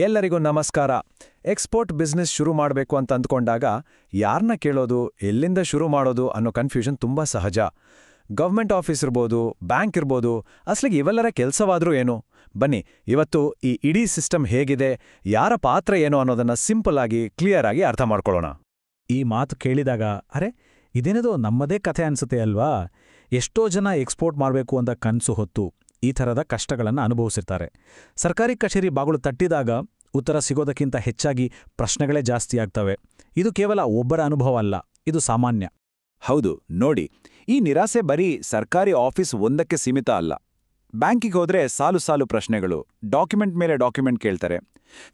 ಎಲ್ಲರಿಗೂ ನಮಸ್ಕಾರ. Export business ಶುರು ಮಾಡಬೇಕು ಅಂತ ಅಂದ್ಕೊಂಡಾಗ ಯಾರನ್ನ ಕೇಳೋದು, ಎಲ್ಲಿಂದ ಶುರು ಮಾಡೋದು ಅನ್ನೋ ಕನ್ಫ್ಯೂಷನ್ ತುಂಬಾ ಸಹಜ. ಗವರ್ಮೆಂಟ್ ಆಫೀಸ್ ಇರ್ಬೋದು, ಬ್ಯಾಂಕ್ ಇರ್ಬೋದು, ಅಸಲಿಗೆ ಇವೆಲ್ಲರ ಕೆಲಸವಾದ್ರೂ ಏನು? ಬನ್ನಿ, ಇವತ್ತು ಈ ಇಡೀ ಸಿಸ್ಟಮ್ ಹೇಗಿದೆ, ಯಾರ ಪಾತ್ರ ಏನು ಅನ್ನೋದನ್ನ ಸಿಂಪಲ್ ಆಗಿ, ಕ್ಲಿಯರ್ ಆಗಿ ಅರ್ಥ ಮಾಡ್ಕೊಳ್ಳೋಣ. ಈ ಮಾತು ಕೇಳಿದಾಗ ಅರೆ ಇದೇನದೋ ನಮ್ಮದೇ ಕಥೆ ಅನ್ಸುತ್ತೆ ಅಲ್ವಾ? ಎಷ್ಟೋ ಜನ ಎಕ್ಸ್ಪೋರ್ಟ್ ಮಾಡಬೇಕು ಅಂತ ಕನಸು ಹೊತ್ತು ಈ ಥರದ ಕಷ್ಟಗಳನ್ನು ಅನುಭವಿಸಿರ್ತಾರೆ. ಸರ್ಕಾರಿ ಕಚೇರಿ ಬಾಗಿಲು ತಟ್ಟಿದಾಗ ಉತ್ತರ ಸಿಗೋದಕ್ಕಿಂತ ಹೆಚ್ಚಾಗಿ ಪ್ರಶ್ನೆಗಳೇ ಜಾಸ್ತಿ ಆಗ್ತವೆ. ಇದು ಕೇವಲ ಒಬ್ಬರ ಅನುಭವ ಅಲ್ಲ, ಇದು ಸಾಮಾನ್ಯ. ಹೌದು, ನೋಡಿ, ಈ ನಿರಾಸೆ ಬರೀ ಸರ್ಕಾರಿ ಆಫೀಸ್ ಒಂದಕ್ಕೆ ಸೀಮಿತ ಅಲ್ಲ. ಬ್ಯಾಂಕಿಗೆ ಹೋದ್ರೆ ಸಾಲು ಸಾಲು ಪ್ರಶ್ನೆಗಳು, ಡಾಕ್ಯುಮೆಂಟ್ ಮೇಲೆ ಡಾಕ್ಯುಮೆಂಟ್ ಕೇಳ್ತಾರೆ.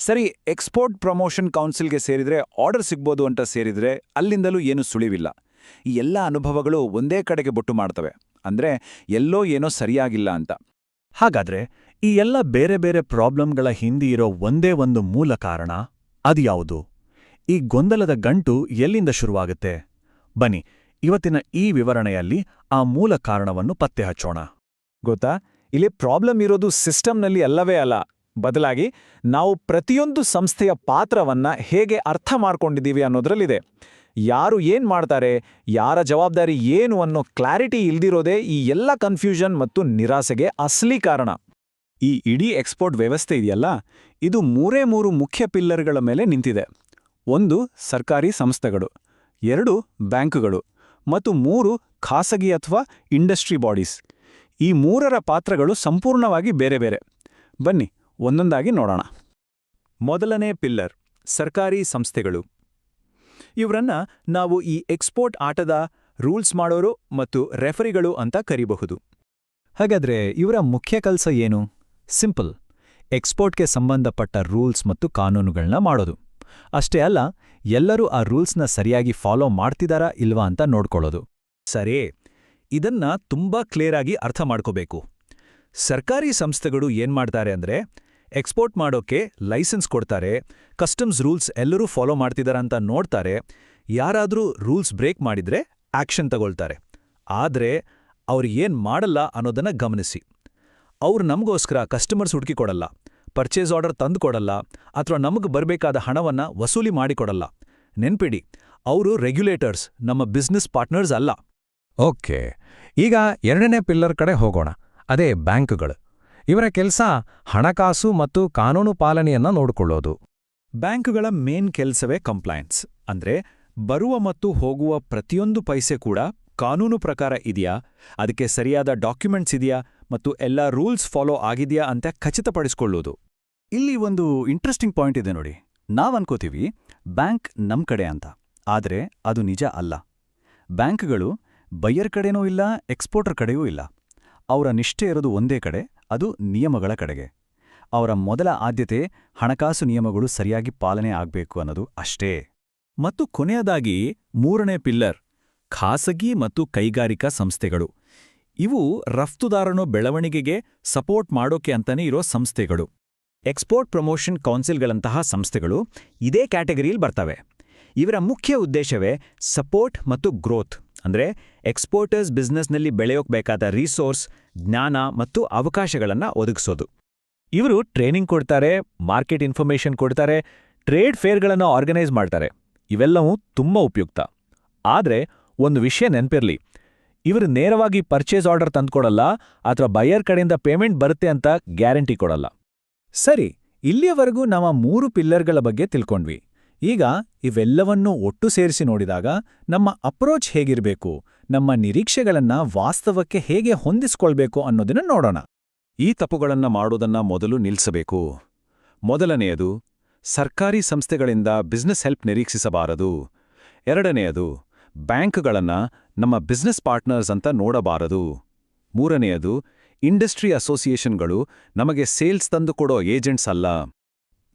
ಸರಿ, ಎಕ್ಸ್ಪೋರ್ಟ್ ಪ್ರಮೋಷನ್ ಕೌನ್ಸಿಲ್ಗೆ ಸೇರಿದ್ರೆ ಆರ್ಡರ್ ಸಿಗ್ಬೋದು ಅಂತ ಸೇರಿದ್ರೆ ಅಲ್ಲಿಂದಲೂ ಏನು ಸುಳಿವಿಲ್ಲ. ಈ ಎಲ್ಲ ಅನುಭವಗಳು ಒಂದೇ ಕಡೆಗೆ ಬೊಟ್ಟು ಮಾಡ್ತವೆ, ಅಂದ್ರೆ ಎಲ್ಲೋ ಏನೋ ಸರಿಯಾಗಿಲ್ಲ ಅಂತ. ಹಾಗಾದ್ರೆ ಈ ಎಲ್ಲ ಬೇರೆ ಬೇರೆ ಪ್ರಾಬ್ಲಮ್ಗಳ ಹಿಂದೆ ಇರೋ ಒಂದೇ ಒಂದು ಮೂಲ ಕಾರಣ ಅದ್ಯಾವುದು? ಈ ಗೊಂದಲದ ಗಂಟು ಎಲ್ಲಿಂದ ಶುರುವಾಗುತ್ತೆ? ಬನ್ನಿ, ಇವತ್ತಿನ ಈ ವಿವರಣೆಯಲ್ಲಿ ಆ ಮೂಲ ಕಾರಣವನ್ನು ಪತ್ತೆ ಹಚ್ಚೋಣ. ಗೊತ್ತಾ, ಇಲ್ಲಿ ಪ್ರಾಬ್ಲಮ್ ಇರೋದು ಸಿಸ್ಟಮ್ನಲ್ಲಿ ಅಲ್ಲವೇ ಅಲ್ಲ, ಬದಲಾಗಿ ನಾವು ಪ್ರತಿಯೊಂದು ಸಂಸ್ಥೆಯ ಪಾತ್ರವನ್ನ ಹೇಗೆ ಅರ್ಥ ಮಾಡ್ಕೊಂಡಿದ್ದೀವಿ ಅನ್ನೋದ್ರಲ್ಲಿದೆ. ಯಾರು ಏನ್ ಮಾಡ್ತಾರೆ, ಯಾರ ಜವಾಬ್ದಾರಿ ಏನು ಅನ್ನೋ ಕ್ಲಾರಿಟಿ ಇಲ್ದಿರೋದೇ ಈ ಎಲ್ಲ ಕನ್ಫ್ಯೂಷನ್ ಮತ್ತು ನಿರಾಸೆಗೆ ಅಸಲಿ ಕಾರಣ. ಈ ಇಡೀ ಎಕ್ಸ್ಪೋರ್ಟ್ ವ್ಯವಸ್ಥೆ ಇದೆಯಲ್ಲ, ಇದು ಮೂರು ಮುಖ್ಯ ಪಿಲ್ಲರ್ಗಳ ಮೇಲೆ ನಿಂತಿದೆ. 1 ಸರ್ಕಾರಿ ಸಂಸ್ಥೆಗಳು, 2 ಬ್ಯಾಂಕುಗಳು ಮತ್ತು 3 ಖಾಸಗಿ ಅಥವಾ ಇಂಡಸ್ಟ್ರಿ ಬಾಡೀಸ್. ಈ 3ರ ಪಾತ್ರಗಳು ಸಂಪೂರ್ಣವಾಗಿ ಬೇರೆ ಬೇರೆ. ಬನ್ನಿ ಒಂದೊಂದಾಗಿ ನೋಡೋಣ. ಮೊದಲನೇ ಪಿಲ್ಲರ್, ಸರ್ಕಾರಿ ಸಂಸ್ಥೆಗಳು. ಇವರನ್ನ ನಾವು ಈ ಎಕ್ಸ್ಪೋರ್ಟ್ ಆಟದ ರೂಲ್ಸ್ ಮಾಡೋರು ಮತ್ತು ರೆಫರಿಗಳು ಅಂತ ಕರಿಬಹುದು. ಹಾಗಾದ್ರೆ ಇವರ ಮುಖ್ಯ ಕೆಲಸ ಏನು? ಸಿಂಪಲ್, ಎಕ್ಸ್ಪೋರ್ಟ್ಗೆ ಸಂಬಂಧಪಟ್ಟ ರೂಲ್ಸ್ ಮತ್ತು ಕಾನೂನುಗಳನ್ನ ಮಾಡೋದು. ಅಷ್ಟೇ ಅಲ್ಲ, ಎಲ್ಲರೂ ಆ ರೂಲ್ಸ್ನ ಸರಿಯಾಗಿ ಫಾಲೋ ಮಾಡ್ತಿದಾರಾ ಇಲ್ವಾ ಅಂತ ನೋಡ್ಕೊಳ್ಳೋದು. ಸರಿ, ಇದನ್ನ ತುಂಬಾ ಕ್ಲಿಯರ್ ಆಗಿ ಅರ್ಥ ಮಾಡ್ಕೋಬೇಕು. ಸರ್ಕಾರಿ ಸಂಸ್ಥೆಗಳು ಏನ್ಮಾಡ್ತಾರೆ ಅಂದ್ರೆ, ಎಕ್ಸ್ಪೋರ್ಟ್ ಮಾಡೋಕೆ ಲೈಸೆನ್ಸ್ ಕೊಡ್ತಾರೆ, ಕಸ್ಟಮ್ಸ್ ರೂಲ್ಸ್ ಎಲ್ಲರೂ ಫಾಲೋ ಮಾಡ್ತಿದಾರಂತ ನೋಡ್ತಾರೆ, ಯಾರಾದ್ರೂ ರೂಲ್ಸ್ ಬ್ರೇಕ್ ಮಾಡಿದ್ರೆ ಆಕ್ಷನ್ ತಗೊಳ್ತಾರೆ. ಆದ್ರೆ ಅವ್ರು ಏನ್ ಮಾಡಲ್ಲ ಅನ್ನೋದನ್ನ ಗಮನಿಸಿ. ಅವ್ರು ನಮಗೋಸ್ಕರ ಕಸ್ಟಮರ್ಸ್ ಹುಡುಕಿ ಕೊಡಲ್ಲ, ಪರ್ಚೇಸ್ ಆರ್ಡರ್ ತಂದು ಕೊಡಲ್ಲ, ಅಥವಾ ನಮಗೆ ಬರಬೇಕಾದ ಹಣವನ್ನ ವಸೂಲಿ ಮಾಡಿಕೊಡಲ್ಲ. ನೆನ್ಪಿಡಿ, ಅವರು ರೆಗ್ಯುಲೇಟರ್ಸ್, ನಮ್ಮ ಬಿಸ್ನೆಸ್ ಪಾರ್ಟ್ನರ್ಸ್ ಅಲ್ಲ. ಓಕೆ, ಈಗ ಎರಡನೇ ಪಿಲ್ಲರ್ ಕಡೆ ಹೋಗೋಣ. ಅದೇ ಬ್ಯಾಂಕುಗಳು. ಇವರ ಕೆಲಸ ಹಣಕಾಸು ಮತ್ತು ಕಾನೂನು ಪಾಲನೆಯನ್ನ ನೋಡಿಕೊಳ್ಳೋದು. ಬ್ಯಾಂಕುಗಳ ಮೇನ್ ಕೆಲಸವೇ ಕಂಪ್ಲೈನ್ಸ್, ಅಂದ್ರೆ ಬರುವ ಮತ್ತು ಹೋಗುವ ಪ್ರತಿಯೊಂದು ಪೈಸೆ ಕೂಡ ಕಾನೂನು ಪ್ರಕಾರ ಇದೆಯಾ, ಅದಕ್ಕೆ ಸರಿಯಾದ ಡಾಕ್ಯುಮೆಂಟ್ಸ್ ಇದೆಯಾ ಮತ್ತು ಎಲ್ಲ ರೂಲ್ಸ್ ಫಾಲೋ ಆಗಿದೆಯಾ ಅಂತ ಖಚಿತಪಡಿಸ್ಕೊಳ್ಳೋದು. ಇಲ್ಲಿ ಒಂದು ಇಂಟ್ರೆಸ್ಟಿಂಗ್ ಪಾಯಿಂಟ್ ಇದೆ ನೋಡಿ. ನಾವನ್ಕೋತೀವಿ ಬ್ಯಾಂಕ್ ನಮ್ ಕಡೆ ಅಂತ, ಆದ್ರೆ ಅದು ನಿಜ ಅಲ್ಲ. ಬ್ಯಾಂಕ್ಗಳು ಬಯ್ಯರ್ ಕಡೆನೂ ಇಲ್ಲ, ಎಕ್ಸ್ಪೋರ್ಟರ್ ಕಡೆಯೂ ಇಲ್ಲ. ಅವರ ನಿಷ್ಠೆ ಇರೋದು ಒಂದೇ ಕಡೆ, ಅದು ನಿಯಮಗಳ ಕಡೆಗೆ. ಅವರ ಮೊದಲ ಆದ್ಯತೆ ಹಣಕಾಸು ನಿಯಮಗಳು ಸರಿಯಾಗಿ ಪಾಲನೆ ಆಗ್ಬೇಕು ಅನ್ನೋದು ಅಷ್ಟೇ. ಮತ್ತು ಕೊನೆಯದಾಗಿ 3ನೇ ಪಿಲ್ಲರ್, ಖಾಸಗಿ ಮತ್ತು ಕೈಗಾರಿಕಾ ಸಂಸ್ಥೆಗಳು. ಇವು ರಫ್ತುದಾರನ ಬೆಳವಣಿಗೆಗೆ ಸಪೋರ್ಟ್ ಮಾಡೋಕೆ ಅಂತಾನೆ ಇರೋ ಸಂಸ್ಥೆಗಳು. ಎಕ್ಸ್ಪೋರ್ಟ್ ಪ್ರಮೋಷನ್ ಕೌನ್ಸಿಲ್ಗಳಂತಹ ಸಂಸ್ಥೆಗಳು ಇದೇ ಕ್ಯಾಟಗರಿಯಲ್ಲಿ ಬರ್ತವೆ. ಇವರ ಮುಖ್ಯ ಉದ್ದೇಶವೇ ಸಪೋರ್ಟ್ ಮತ್ತು ಗ್ರೋತ್, ಅಂದ್ರೆ ಎಕ್ಸ್ಪೋರ್ಟರ್ಸ್ ಬಿಸ್ನೆಸ್ನಲ್ಲಿ ಬೆಳೆಯೋಕ್ ಬೇಕಾದ ರಿಸೋರ್ಸ್, ಜ್ಞಾನ ಮತ್ತು ಅವಕಾಶಗಳನ್ನ ಒದಗಿಸೋದು. ಇವರು ಟ್ರೈನಿಂಗ್ ಕೊಡ್ತಾರೆ, ಮಾರ್ಕೆಟ್ ಇನ್ಫಾರ್ಮೇಷನ್ ಕೊಡ್ತಾರೆ, ಟ್ರೇಡ್ ಫೇರ್ಗಳನ್ನು ಆರ್ಗನೈಸ್ ಮಾಡ್ತಾರೆ. ಇವೆಲ್ಲವೂ ತುಂಬಾ ಉಪಯುಕ್ತ. ಆದ್ರೆ ಒಂದು ವಿಷಯ ನೆನ್ಪಿರ್ಲಿ, ಇವರು ನೇರವಾಗಿ ಪರ್ಚೇಸ್ ಆರ್ಡರ್ ತಂದ್ಕೊಡಲ್ಲ ಅಥವಾ ಬಯರ್ ಕಡೆಯಿಂದ ಪೇಮೆಂಟ್ ಬರುತ್ತೆ ಅಂತ ಗ್ಯಾರಂಟಿ ಕೊಡಲ್ಲ. ಸರಿ, ಇಲ್ಲಿಯವರೆಗೂ ನಾವು 3 ಪಿಲ್ಲರ್ಗಳ ಬಗ್ಗೆ ತಿಳ್ಕೊಂಡ್ವಿ. ಈಗ ಇವೆಲ್ಲವನ್ನೂ ಒಟ್ಟು ಸೇರಿಸಿ ನೋಡಿದಾಗ ನಮ್ಮ ಅಪ್ರೋಚ್ ಹೇಗಿರಬೇಕು, ನಮ್ಮ ನಿರೀಕ್ಷೆಗಳನ್ನ ವಾಸ್ತವಕ್ಕೆ ಹೇಗೆ ಹೊಂದಿಸ್ಕೊಳ್ಬೇಕು ಅನ್ನೋದನ್ನ ನೋಡೋಣ. ಈ ತಪ್ಪುಗಳನ್ನ ಮಾಡೋದನ್ನ ಮೊದಲು ನಿಲ್ಲಿಸಬೇಕು. ಮೊದಲನೆಯದು, ಸರ್ಕಾರಿ ಸಂಸ್ಥೆಗಳಿಂದ ಬಿಸ್ನೆಸ್ ಹೆಲ್ಪ್ ನಿರೀಕ್ಷಿಸಬಾರದು. ಎರಡನೆಯದು, ಬ್ಯಾಂಕ್ಗಳನ್ನ ನಮ್ಮ ಬಿಸ್ನೆಸ್ ಪಾರ್ಟ್ನರ್ಸ್ ಅಂತ ನೋಡಬಾರದು. ಮೂರನೆಯದು, ಇಂಡಸ್ಟ್ರಿ ಅಸೋಸಿಯೇಷನ್ಗಳು ನಮಗೆ ಸೇಲ್ಸ್ ತಂದುಕೊಡೋ ಏಜೆಂಟ್ಸ್ ಅಲ್ಲ.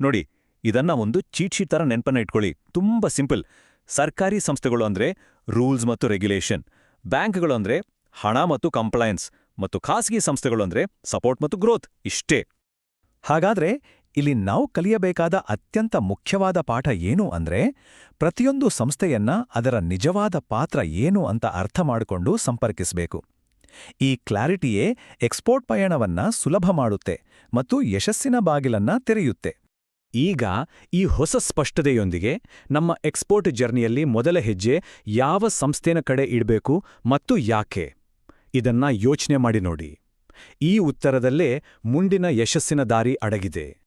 ನೋಡಿ, ಇದನ್ನ ಒಂದು ಚೀಟ್ ಶೀಟ್ ತರ ನೆನಪನ್ನ ಇಟ್ಕೊಳ್ಳಿ. ತುಂಬಾ ಸಿಂಪಲ್. ಸರ್ಕಾರಿ ಸಂಸ್ಥೆಗಳು ಅಂದ್ರೆ ರೂಲ್ಸ್ ಮತ್ತು ರೆಗ್ಯುಲೇಷನ್, ಬ್ಯಾಂಕ್ಗಳು ಅಂದ್ರೆ ಹಣ ಮತ್ತು ಕಂಪ್ಲೈನ್ಸ್, ಮತ್ತು ಖಾಸಗಿ ಸಂಸ್ಥೆಗಳು ಅಂದ್ರೆ ಸಪೋರ್ಟ್ ಮತ್ತು ಗ್ರೋತ್. ಇಷ್ಟೇ. ಹಾಗಾದ್ರೆ ಇಲ್ಲಿ ನಾವು ಕಲಿಯಬೇಕಾದ ಅತ್ಯಂತ ಮುಖ್ಯವಾದ ಪಾಠ ಏನು ಅಂದ್ರೆ, ಪ್ರತಿಯೊಂದು ಸಂಸ್ಥೆಯನ್ನ ಅದರ ನಿಜವಾದ ಪಾತ್ರ ಏನು ಅಂತ ಅರ್ಥ ಮಾಡಿಕೊಂಡು ಸಂಪರ್ಕಿಸಬೇಕು. ಈ ಕ್ಲಾರಿಟಿಯೇ ಎಕ್ಸ್ಪೋರ್ಟ್ ಪಯಣವನ್ನ ಸುಲಭ ಮಾಡುತ್ತೆ ಮತ್ತು ಯಶಸ್ಸಿನ ಬಾಗಿಲನ್ನ ತೆರೆಯುತ್ತೆ. ಈಗ ಈ ಹೊಸ ಸ್ಪಷ್ಟತೆಯೊಂದಿಗೆ ನಮ್ಮ ಎಕ್ಸ್ಪೋರ್ಟ್ ಜರ್ನಿಯಲ್ಲಿ ಮೊದಲ ಹೆಜ್ಜೆ ಯಾವ ಸಂಸ್ಥೆನ ಕಡೆ ಇಡಬೇಕು ಮತ್ತು ಯಾಕೆ ಇದನ್ನ ಯೋಚನೆ ಮಾಡಿ ನೋಡಿ. ಈ ಉತ್ತರದಲ್ಲೇ ಮುಂದಿನ ಯಶಸ್ಸಿನ ದಾರಿ ಅಡಗಿದೆ.